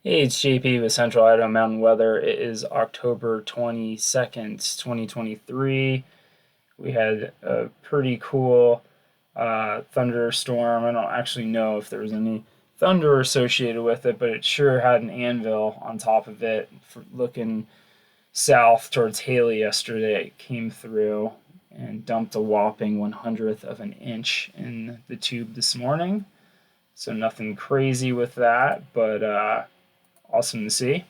Hey, it's JP with Central Idaho Mountain Weather. It is October 22nd, 2023. We had a pretty cool thunderstorm. I don't actually know if there was any thunder associated with it, but it sure had an anvil on top of it. Looking south towards Haley yesterday, it came through and dumped a whopping 1/100th of an inch in the tube this morning. So nothing crazy with that, but awesome to see.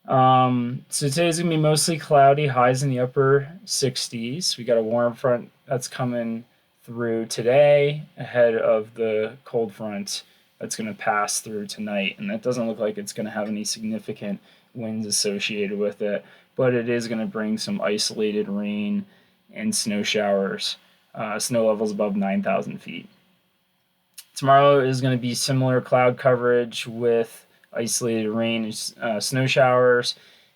So today's gonna be mostly cloudy, highs in the upper 60s. We got a warm front that's coming through today ahead of the cold front that's gonna pass through tonight, and that doesn't look like it's gonna have any significant winds associated with it, but it is gonna bring some isolated rain and snow showers, snow levels above 9,000 feet. Tomorrow is going to be similar cloud coverage with isolated rain and snow showers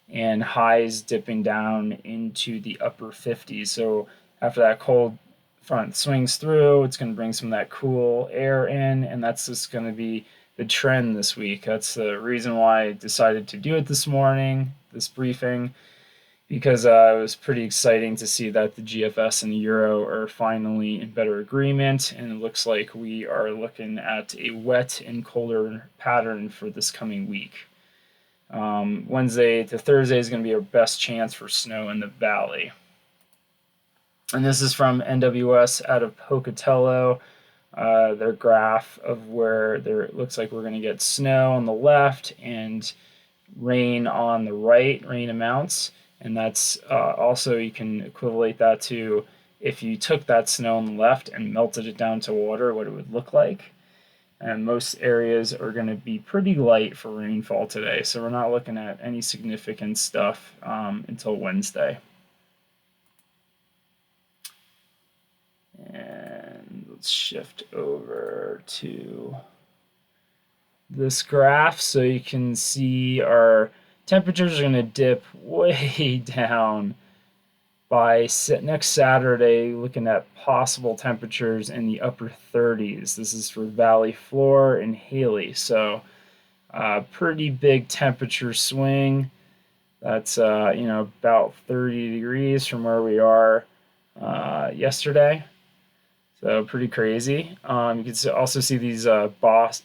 and highs dipping down into the upper 50s. So after that cold front swings through, it's going to bring some of that cool air in, and that's just going to be the trend this week. That's the reason why I decided to do it this morning, this briefing, because it was pretty exciting to see that the GFS and the Euro are finally in better agreement, and it looks like we are looking at a wet and colder pattern for this coming week. Wednesday to Thursday is going to be our best chance for snow in the valley. And this is from NWS out of Pocatello. Their graph of where there it looks like we're going to get snow on the left and rain on the right, rain amounts. And that's also, you can equivalent that to if you took that snow on the left and melted it down to water, what it would look like. And most areas are going to be pretty light for rainfall today. So we're not looking at any significant stuff until Wednesday. And let's shift over to this graph so you can see our temperatures are going to dip way down by next Saturday, looking at possible temperatures in the upper 30s. This is for valley floor and Haley. So pretty big temperature swing. That's about 30 degrees from where we are yesterday. So pretty crazy. You can also see these box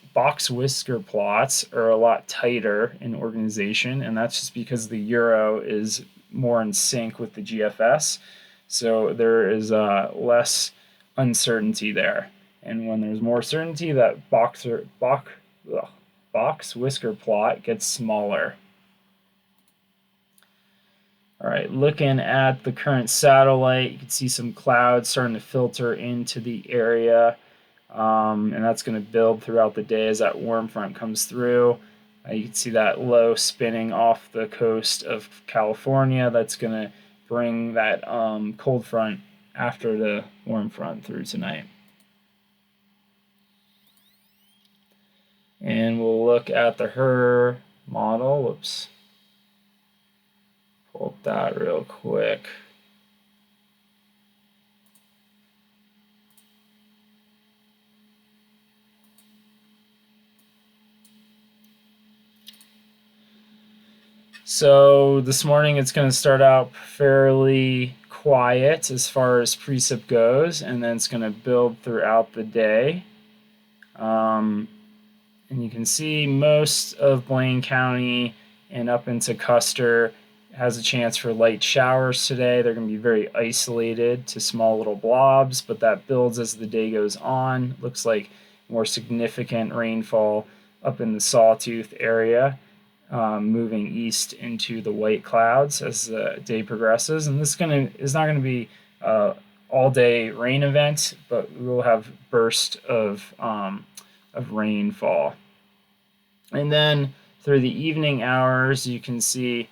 whisker plots are a lot tighter in organization, and that's just because the Euro is more in sync with the GFS. So there is less uncertainty there. And when there's more certainty, that box whisker plot gets smaller. All right, looking at the current satellite, you can see some clouds starting to filter into the area, and that's going to build throughout the day as that warm front comes through. You can see that low spinning off the coast of California. That's going to bring that cold front after the warm front through tonight. And we'll look at the HRRR model. Whoops. Pull that real quick. So this morning it's going to start out fairly quiet as far as precip goes, and then it's going to build throughout the day. And you can see most of Blaine County and up into Custer has a chance for light showers today. They're going to be very isolated to small little blobs, but that builds as the day goes on. Looks like more significant rainfall up in the Sawtooth area, moving east into the white clouds as the day progresses. And this is not going to be all-day rain event, but we will have bursts of rainfall. And then through the evening hours, you can see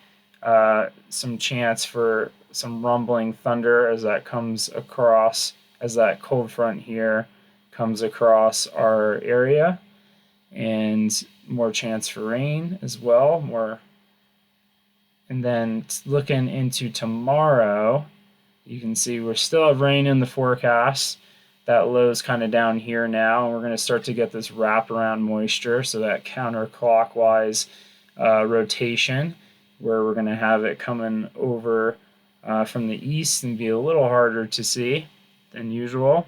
some chance for some rumbling thunder as that comes across, as that cold front here comes across our area, and more chance for rain as well. And then looking into tomorrow, you can see we still have rain in the forecast, That low is kind of down here now, and we're going to start to get this wraparound moisture, so that counterclockwise rotation, where we're going to have it coming over from the east and be a little harder to see than usual.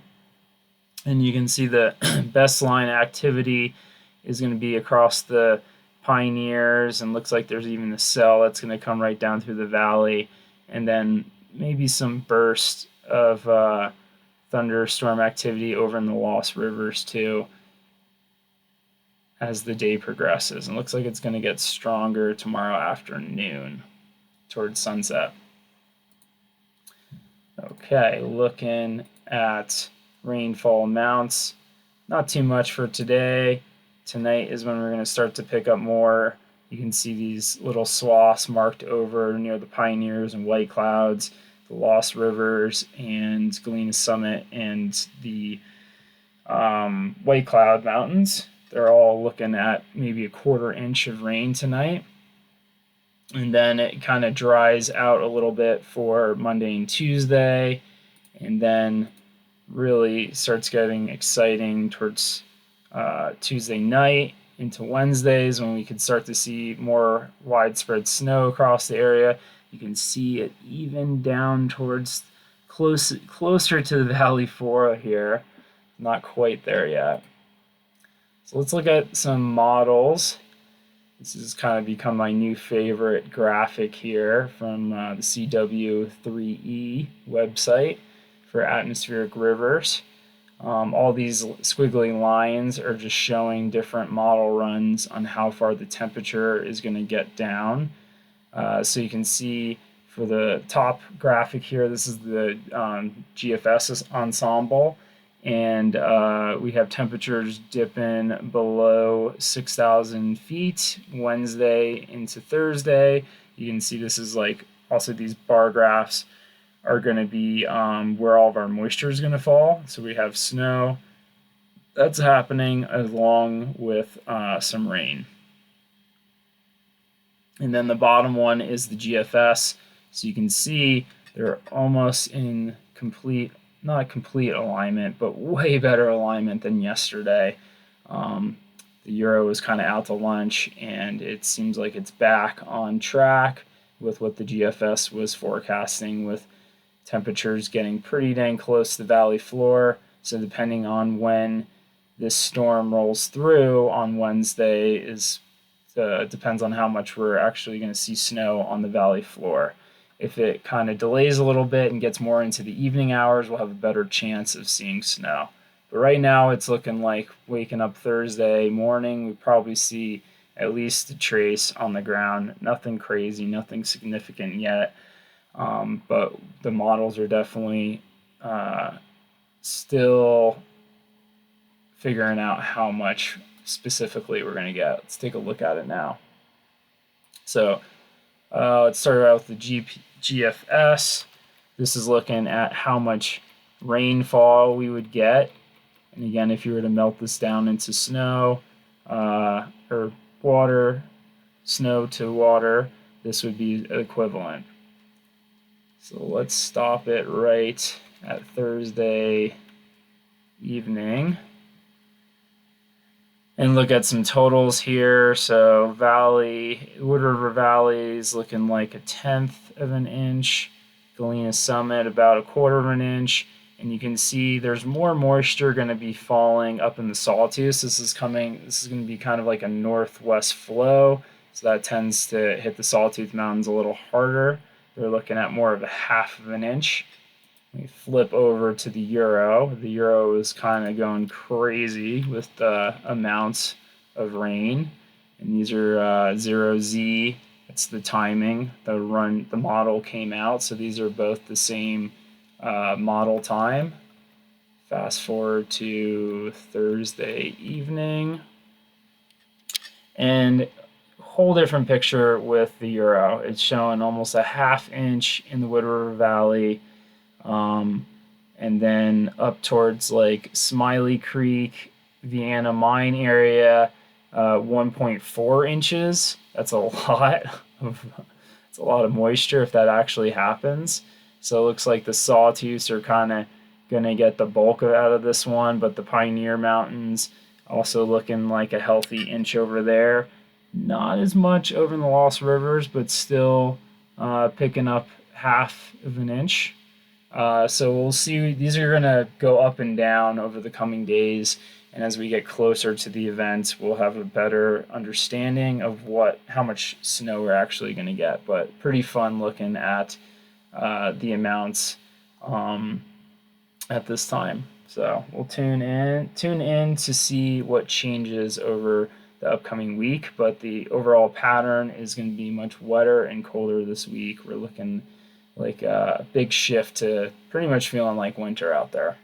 And you can see the best line activity is going to be across the Pioneers, and looks like there's even a cell that's going to come right down through the valley, and then maybe some burst of thunderstorm activity over in the Lost Rivers too as the day progresses. And looks like it's going to get stronger tomorrow afternoon towards sunset. Okay, looking at rainfall amounts, not too much for today. Tonight is when we're going to start to pick up more. You can see these little swaths marked over near the Pioneers and White Clouds, the Lost Rivers and Galena Summit, and the White Cloud Mountains. They're all looking at maybe a 1/4 inch of rain tonight. And then it kind of dries out a little bit for Monday and Tuesday, and then really starts getting exciting towards Tuesday night into Wednesdays, when we could start to see more widespread snow across the area. You can see it even down towards closer to the valley floor here. Not quite there yet. So let's look at some models. This has kind of become my new favorite graphic here from the CW3E website for atmospheric rivers. All these squiggly lines are just showing different model runs on how far the temperature is going to get down. So you can see for the top graphic here, this is the GFS ensemble, and we have temperatures dipping below 6,000 feet Wednesday into Thursday. You can see this is like also these bar graphs are going to be where all of our moisture is going to fall. So we have snow that's happening along with some rain. And then the bottom one is the GFS. So you can see they're almost in complete, not complete alignment, but way better alignment than yesterday. The Euro was kind of out to lunch, and it seems like it's back on track with what the GFS was forecasting, with temperatures getting pretty dang close to the valley floor. So depending on when this storm rolls through on Wednesday depends on how much we're actually going to see snow on the valley floor. If it kind of delays a little bit and gets more into the evening hours, we'll have a better chance of seeing snow. But right now it's looking like waking up Thursday morning, we probably see at least a trace on the ground. Nothing crazy, nothing significant yet. But the models are definitely still figuring out how much specifically we're going to get. Let's take a look at it now. So let's start out with the GFS. This is looking at how much rainfall we would get. And again, if you were to melt this down into snow or water, snow to water, this would be equivalent. So let's stop it right at Thursday evening and look at some totals here. So Wood River Valley is looking like 1/10 of an inch. Galena Summit about 1/4 of an inch. And you can see there's more moisture going to be falling up in the Sawtooth. This is going to be kind of like a northwest flow. So that tends to hit the Sawtooth Mountains a little harder. We're looking at more of 1/2 of an inch. We flip over to the Euro. The Euro is kind of going crazy with the amounts of rain. And these are 0Z. It's the timing. The model came out. So these are both the same model time. Fast forward to Thursday evening. And whole different picture with the Euro. It's showing almost 1/2 inch in the Wood River Valley, and then up towards like Smiley Creek, Vienna Mine area, 1.4 inches. That's a lot of moisture if that actually happens. So it looks like the Sawtooths are kind of gonna get the bulk out of this one, but the Pioneer Mountains also looking like a healthy inch over there. Not as much over in the Lost Rivers, but still picking up half of an inch. So we'll see. These are going to go up and down over the coming days, and as we get closer to the event, we'll have a better understanding of how much snow we're actually going to get. But pretty fun looking at the amounts at this time. So we'll tune in to see what changes over the upcoming week. But the overall pattern is going to be much wetter and colder this week. We're looking like a big shift to pretty much feeling like winter out there.